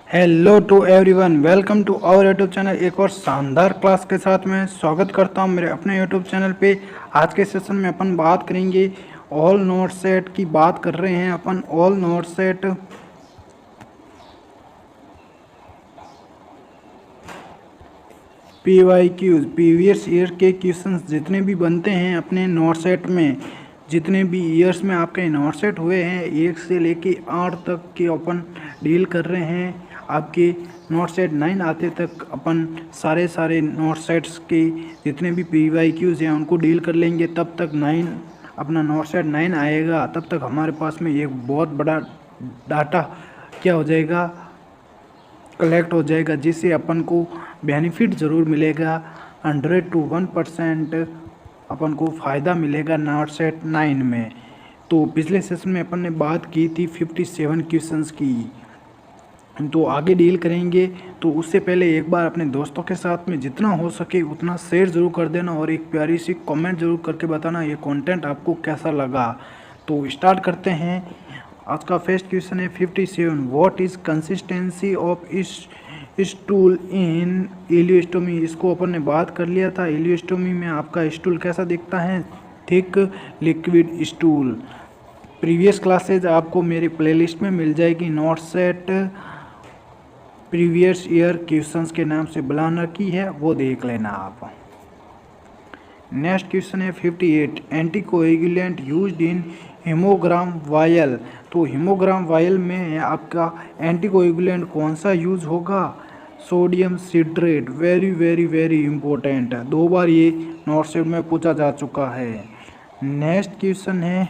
Hello to everyone, welcome to our YouTube channel. एक और शानदार क्लास के साथ मैं स्वागत करता हूं मेरे अपने यूट्यूब चैनल पे। आज के सेशन में अपन बात करेंगे ऑल नोट सेट की। बात कर रहे हैं अपन all note set PYQs, previous year के क्वेश्चंस जितने भी बनते हैं अपने नोट सेट में, जितने भी ईयर्स में आपके नोट सेट हुए हैं 1 से लेके 8 तक के अपन डील कर रहे हैं। आपके नोट सेट 9 आते तक अपन सारे नोट सेट्स के जितने भी PYQs हैं उनको डील कर लेंगे। तब तक 9 अपना नोट सेट 9 आएगा, तब तक हमारे पास में एक बहुत बड़ा डाटा क्या हो जाएगा, कलेक्ट हो जाएगा, जिससे अपन को बेनिफिट ज़रूर मिलेगा। 100 to 1% अपन को फ़ायदा मिलेगा नोट सेट 9 में। तो पिछले सेशन में अपन ने बात की थी 57 क्वेश्चंस की, तो आगे डील करेंगे। तो उससे पहले एक बार अपने दोस्तों के साथ में जितना हो सके उतना शेयर ज़रूर कर देना और एक प्यारी सी कमेंट ज़रूर करके बताना ये कंटेंट आपको कैसा लगा। तो स्टार्ट करते हैं। आज का फर्स्ट क्वेश्चन है 57। What is consistency of stool in ileostomy. इसको अपन ने बात कर लिया था। इलियोस्टोमी में आपका स्टूल कैसा दिखता है, thick liquid stool. Previous classes आपको मेरी प्लेलिस्ट में मिल जाएगी। Not set previous year questions के नाम से बना रखी है, वो देख लेना आप। नेक्स्ट क्वेश्चन है 58। Anticoagulant used in hemogram vial. तो हीमोग्राम वायल में आपका एंटीकोएगुलेंट कौन सा यूज होगा, sodium citrate. Very very very important है, 2 बार ये नोट सेट में पूछा जा चुका है। नेक्स्ट क्वेश्चन है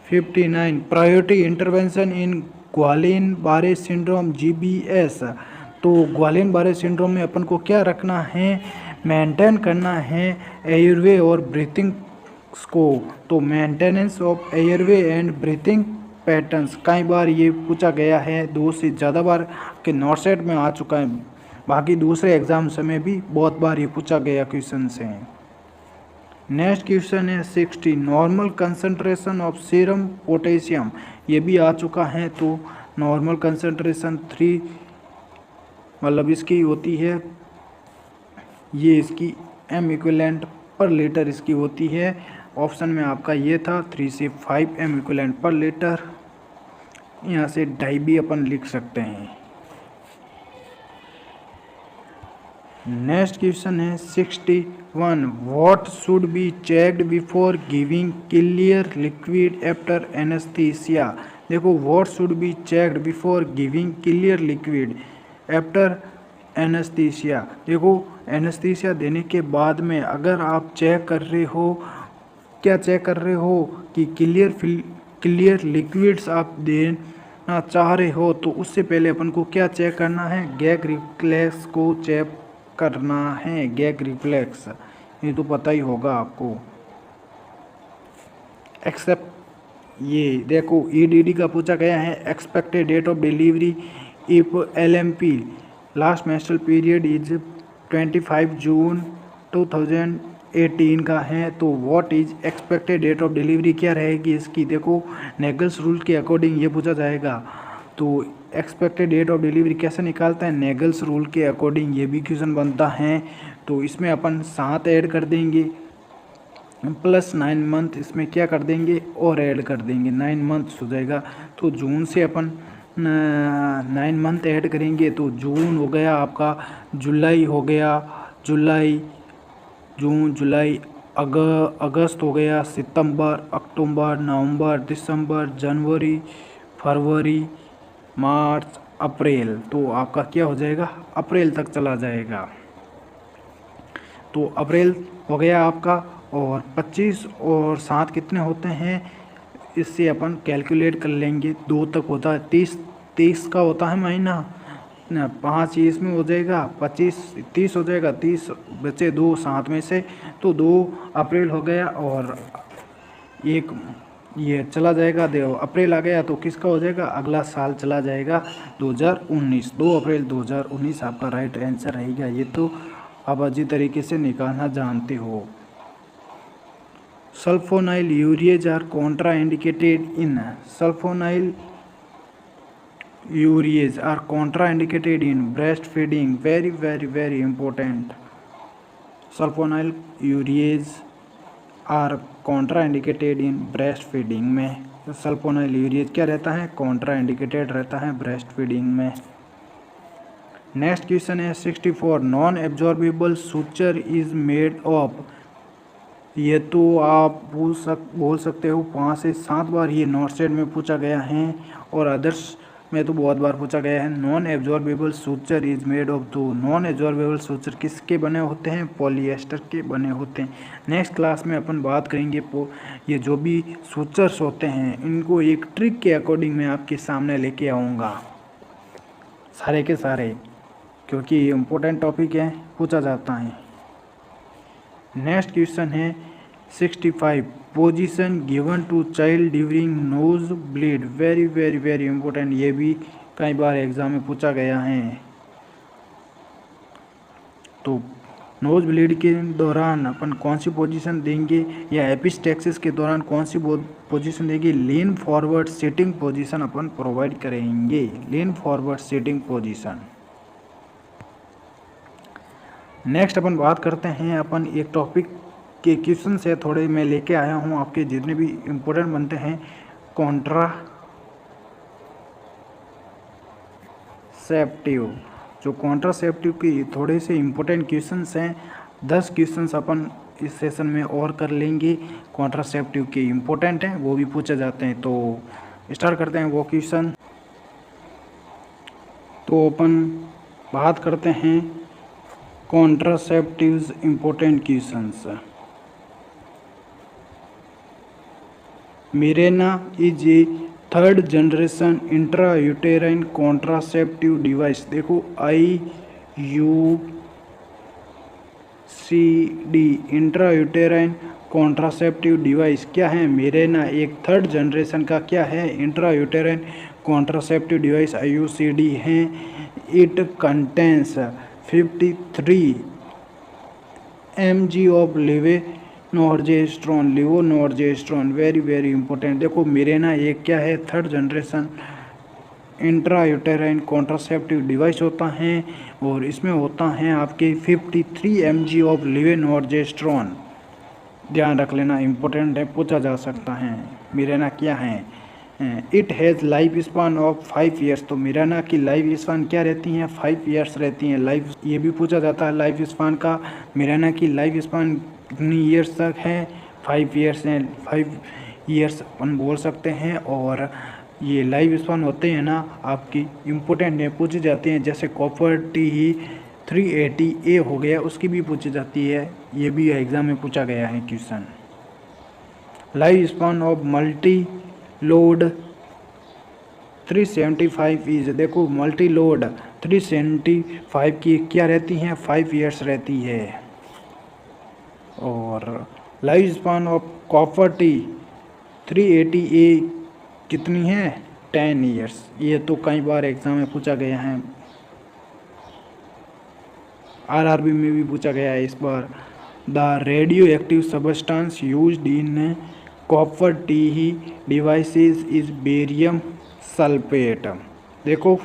59। प्रायोरिटी इंटरवेंशन इन ग्वालिन बारे सिंड्रोम GBS। तो ग्वालिन बारे सिंड्रोम में अपन को क्या रखना है, मेंटेन करना है एयरवे और ब्रीथिंग को। तो maintenance of airway and breathing patterns कई बार ये पूछा गया है, 2 से ज़्यादा बार के नोट सेट में आ चुका है। बाकी दूसरे एग्जाम्स में भी बहुत बार ये पूछा गया क्वेश्चन है। नेक्स्ट क्वेश्चन है 60। Normal concentration of serum potassium. ये भी आ चुका है। तो नॉर्मल कंसंट्रेशन 3 मतलब इसकी होती है, ये इसकी M इक्विवेलेंट पर लीटर इसकी होती है। ऑप्शन में आपका ये था 3 से 5 M इक्विवेलेंट पर लीटर। यहाँ से डाई भी अपन लिख सकते हैं। नेक्स्ट क्वेश्चन है 61। What should be checked before giving clear liquid after anaesthesia. देखो, what should be checked before giving clear liquid after anaesthesia. देखो, एनेस्थीसिया देने के बाद में अगर आप चेक कर रहे हो, क्या चेक कर रहे हो कि क्लियर लिक्विड्स आप देना चाह रहे हो, तो उससे पहले अपन को क्या चेक करना है, गैग रिफ्लेक्स को चेक करना है। गैग रिफ्लेक्स ये तो पता ही होगा आपको। एक्सेप्ट ये देखो EDD का पूछा गया है। Expected date of delivery if LMP last menstrual period is 25 June 2018 का है। तो what is expected date of delivery क्या रहेगी इसकी, देखो नेगल्स रूल के अकॉर्डिंग ये पूछा जाएगा। तो एक्सपेक्टेड डेट ऑफ डिलीवरी कैसे निकालता है, नेगल्स रूल के अकॉर्डिंग ये भी क्वेश्चन बनता है। तो इसमें अपन 7 ऐड कर देंगे प्लस 9 मंथ, इसमें क्या कर देंगे और ऐड कर देंगे, 9 मंथ्स हो जाएगा। तो जून से अपन 9 मंथ ऐड करेंगे तो जून हो गया आपका, जुलाई हो गया, जुलाई जून जुलाई अगस्त हो गया, सितंबर, अक्टूबर, नवंबर, दिसंबर, जनवरी, फरवरी, मार्च, अप्रैल। तो आपका क्या हो जाएगा, अप्रैल तक चला जाएगा। तो अप्रैल हो गया आपका। और 25 और 7 कितने होते हैं, इससे अपन कैलकुलेट कर लेंगे। 2 तक होता है, 30 का होता है महीना ना, 5 इसमें हो जाएगा, 25 30 हो जाएगा, 30 बचे 2 7 में से, तो 2 अप्रैल हो गया। और एक ये चला जाएगा, 2 अप्रैल आ गया तो किसका हो जाएगा, अगला साल चला जाएगा 2019। 2 अप्रैल 2019 आपका राइट आंसर रहेगा। ये तो आप अच्छी तरीके से निकालना जानते हो। Sulfonyl urease are contraindicated in. सल्फोनाइल urease are contraindicated in breastfeeding. Very important. Sulfonyl urease are contraindicated in breastfeeding में। तो सल्फोनाइल यूरिएज क्या रहता है? कॉन्ट्राइंडिकेटेड रहता है ब्रेस्ट फीडिंग में। नेक्स्ट क्वेश्चन है 64 non absorbable suture is made of. ये तो आप बोल सकते हो 5 से 7 बार ये नॉर्थ साइड में पूछा गया है और अदर्स में तो बहुत बार पूछा गया है। Non absorbable suture is made of. दो नॉन एब्जॉर्बेबल सूचर किसके बने होते हैं? पॉलिएस्टर के बने होते हैं। नेक्स्ट क्लास में अपन बात करेंगे ये जो भी सूचर्स होते हैं इनको एक ट्रिक के अकॉर्डिंग मैं आपके सामने लेके आऊँगा सारे के सारे, क्योंकि ये इम्पोर्टेंट टॉपिक है, पूछा जाता है। नेक्स्ट क्वेश्चन है 65 position given to child during nosebleed. Very important, ये भी कई बार एग्जाम में पूछा गया है। तो नोज ब्लीड के दौरान अपन कौन सी पोजीशन देंगे या एपिस्टेक्सिस के दौरान कौन सी पोजीशन देंगे? लीन फॉरवर्ड सिटिंग पोजीशन अपन प्रोवाइड करेंगे। Lean forward sitting position. Next अपन बात करते हैं, अपन एक टॉपिक के क्वेश्चन से थोड़े मैं लेके आया हूँ आपके जितने भी इम्पोर्टेंट बनते हैं कॉन्ट्रासेप्टिव। जो कॉन्ट्रासेप्टिव की थोड़े से इम्पोर्टेंट क्वेश्चंस हैं, 10 क्वेश्चंस अपन इस सेशन में और कर लेंगे। कॉन्ट्रासेप्टिव के इम्पोर्टेंट हैं, वो भी पूछे जाते हैं। तो स्टार्ट करते हैं वो क्वेश्चन। तो अपन बात करते हैं contraceptives important questions. Mirena is a third generation intrauterine contraceptive device. देखो IUCD इंट्रायूटेराइन कॉन्ट्रासेप्टिव डिवाइस क्या है? मिरेना एक थर्ड जनरेशन का क्या है? इंट्रायूटेराइन कॉन्ट्रासेप्टिव डिवाइस IUCD है। It contains 53 mg of levonorgestrel. Very important. देखो मिरेना एक क्या है? Third generation intrauterine contraceptive device होता है और इसमें होता है आपके 53 mg ऑफ लिवोनॉर्जेस्ट्रॉन। ध्यान रख लेना, इंपॉर्टेंट है, पूछा जा सकता है। मिरेना क्या है? It has life span of 5 years. तो मिरेना की लाइफ स्पान क्या रहती हैं? 5 ईयर्स रहती हैं। लाइफ ये भी पूछा जाता है लाइफ स्पान का। मिरेना की लाइफ स्पान कितनी ईयर्स तक है? 5 ईयर्स हैं। 5 ईयर्स अपन बोल सकते हैं। और ये लाइफ स्पान होते हैं ना आपकी इम्पोर्टेंट है, पूछी जाती हैं। जैसे कॉपर टी 380A हो गया, उसकी भी पूछी जाती है। ये भी एग्जाम में पूछा गया है question. Life span of multi load 375 is. देखो मल्टी लोड 375 की क्या रहती हैं? 5 ईयर्स रहती है। और life span of copper T 380A कितनी है? 10 ईयर्स। ये तो कई बार एग्जाम में पूछा गया है, RRB में भी पूछा गया है इस बार। The radioactive substance used in copper T devices is barium sulphate. देखो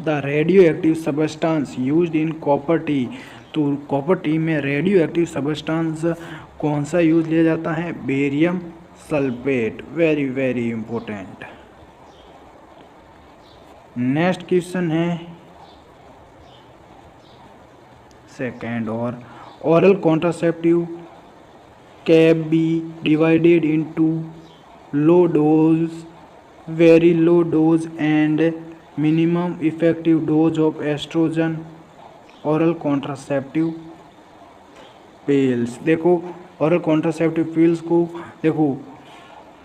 the radioactive substance used in copper T. तो कॉपर टी में रेडियो एक्टिव सब्सटेंस कौन सा यूज लिया जाता है? Barium sulphate. Very important. Next question है second और oral contraceptive can be divided into low dose, very low dose and minimum effective dose of estrogen oral contraceptive pills। देखो oral contraceptive pills को देखो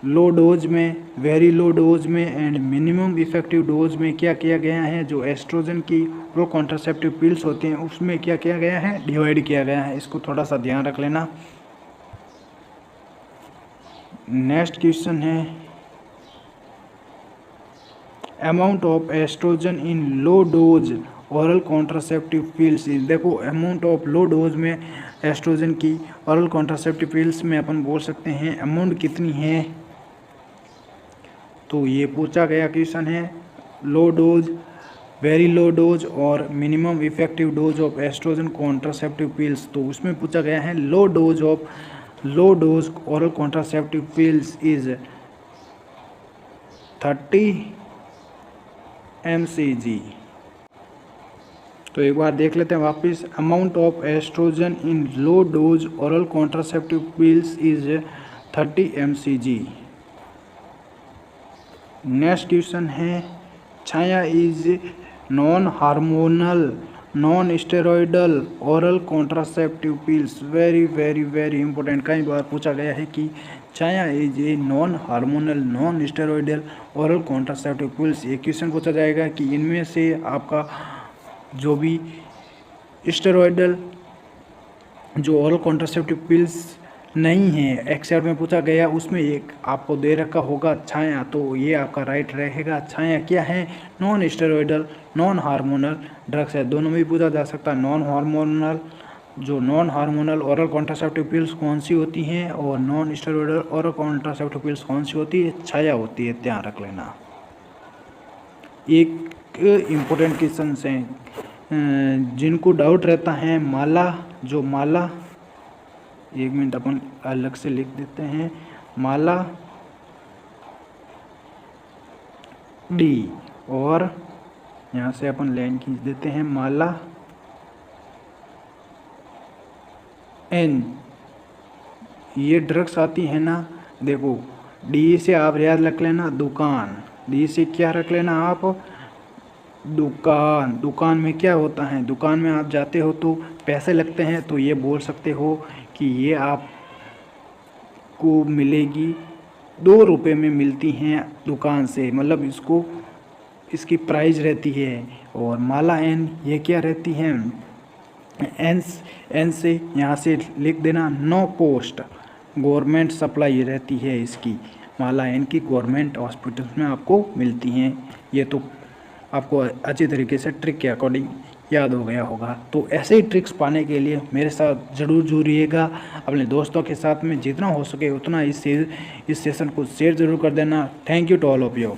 low dose में, very low dose में and minimum effective dose में क्या किया गया है? जो एस्ट्रोजन की प्रो कॉन्ट्रासेप्टिव पिल्स होती हैं उसमें क्या किया गया है? डिवाइड किया गया है। इसको थोड़ा सा ध्यान रख लेना। नेक्स्ट क्वेश्चन है amount of oestrogen in low dose oral contraceptive pills. देखो अमाउंट ऑफ लो डोज में एस्ट्रोजन की ओरल कॉन्ट्रासेप्टिव पिल्स में अपन बोल सकते हैं अमाउंट कितनी है? तो ये पूछा गया क्वेश्चन है। Low dose, very low dose और minimum effective dose of oestrogen contraceptive pills. तो उसमें पूछा गया है low dose oral contraceptive pills is 30 mcg। तो एक बार देख लेते हैं वापस, amount of oestrogen in low dose oral contraceptive pills is 30 mcg। Next question है, Chhaya is non hormonal non steroidal oral contraceptive pills. Very very very important, कई बार पूछा गया है कि Chhaya is a non hormonal non steroidal oral contraceptive pills. ये question पूछा जाएगा कि इनमें से आपका जो भी स्टेरॉयडल जो ओरल कॉन्ट्रासेप्टिव पिल्स नहीं है, एक्सेप्ट में पूछा गया उसमें एक आपको दे रखा होगा छाया, तो ये आपका राइट रहेगा। छाया क्या है? Non steroidal non hormonal drugs है। दोनों में पूछा जा सकता है। Non hormonal oral contraceptive pills कौन सी होती हैं और non steroidal oral contraceptive pills कौन सी होती है? छाया होती है, ध्यान रख लेना। एक इम्पोर्टेंट क्वेश्चन हैं जिनको डाउट रहता है, माला, एक मिनट अपन अलग से लिख देते हैं, माला डी और यहाँ से अपन लाइन खींच देते हैं माला एन। ये ड्रग्स आती है ना, देखो डी से आप याद रख लेना दुकान, डी से क्या रख लेना आप? दुकान। दुकान में क्या होता है? दुकान में आप जाते हो तो पैसे लगते हैं, तो ये बोल सकते हो कि ये आपको मिलेगी 2 रुपये में मिलती हैं दुकान से, मतलब इसकी प्राइस रहती है। और माला एन ये क्या रहती है? एन से यहाँ से लिख देना नो कॉस्ट, गवर्नमेंट सप्लाई रहती है इसकी। माला एन की गवर्नमेंट हॉस्पिटल्स में आपको मिलती हैं। ये तो आपको अच्छी तरीके से ट्रिक के अकॉर्डिंग याद हो गया होगा। तो ऐसे ही ट्रिक्स पाने के लिए मेरे साथ ज़रूर जुड़िएगा। अपने दोस्तों के साथ में जितना हो सके उतना इस सेशन को शेयर ज़रूर कर देना। Thank you to all of you.